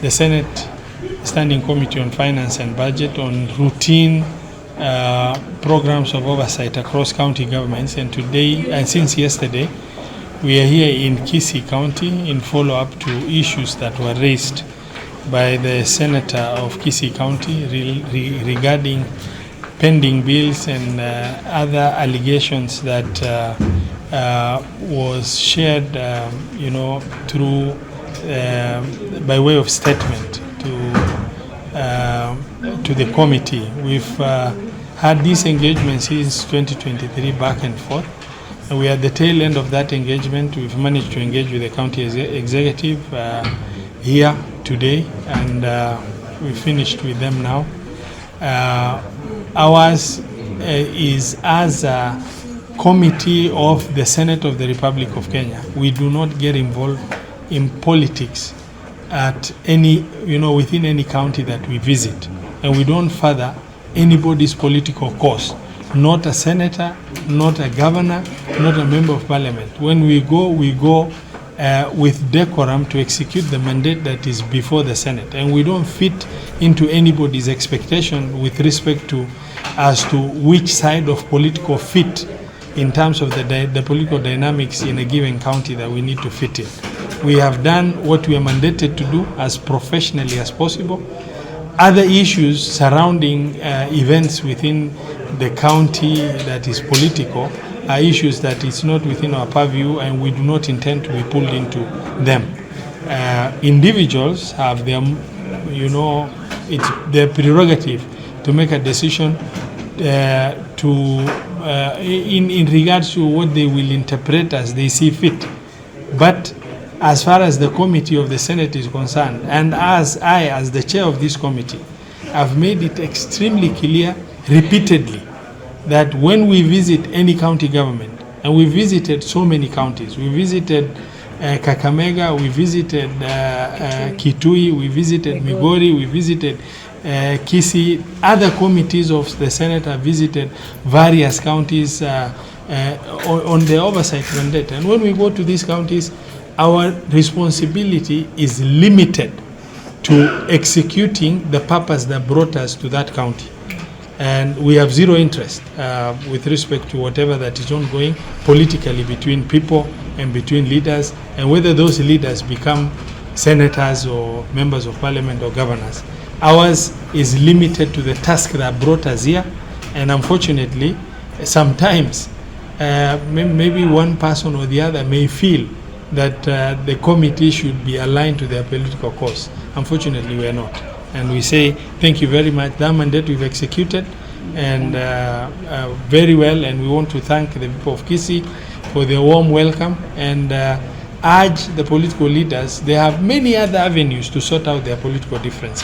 the Senate Standing Committee on Finance and Budget on routine programs of oversight across county governments, and today and since yesterday we are here in Kisii County in follow-up to issues that were raised by the Senator of Kisii County regarding pending bills and other allegations that was shared through by way of statement to the committee. We've had this engagement since 2023 back and forth. And we are at the tail end of that engagement. We've managed to engage with the county executive here today, and we finished with them now. Ours is as a committee of the Senate of the Republic of Kenya. We do not get involved in politics at any, within any county that we visit, and we don't further anybody's political cause. Not a senator, not a governor, not a member of parliament. When we go with decorum to execute the mandate that is before the Senate, and we don't fit into anybody's expectation with respect to as to which side of political fit in terms of the political dynamics in a given county that we need to fit in. We have done what we are mandated to do as professionally as possible. Other issues surrounding events within the county that is political are issues that is not within our purview, and we do not intend to be pulled into them. Individuals have their, it's their prerogative to make a decision in regards to what they will interpret as they see fit. But as far as the committee of the Senate is concerned, and as the chair of this committee, I've made it extremely clear repeatedly that when we visit any county government, and we visited so many counties, we visited Kakamega, we visited Kitui, we visited Migori, we visited Kisii, other committees of the Senate have visited various counties on the oversight mandate. And when we go to these counties, our responsibility is limited to executing the purpose that brought us to that county. And we have zero interest with respect to whatever that is ongoing politically between people and between leaders, and whether those leaders become senators or members of parliament or governors. Ours is limited to the task that brought us here, and unfortunately, sometimes maybe one person or the other may feel that the committee should be aligned to their political cause. Unfortunately, we are not. And we say thank you very much. That mandate we've executed and very well, and we want to thank the people of Kisii for their warm welcome, and urge the political leaders, they have many other avenues to sort out their political differences.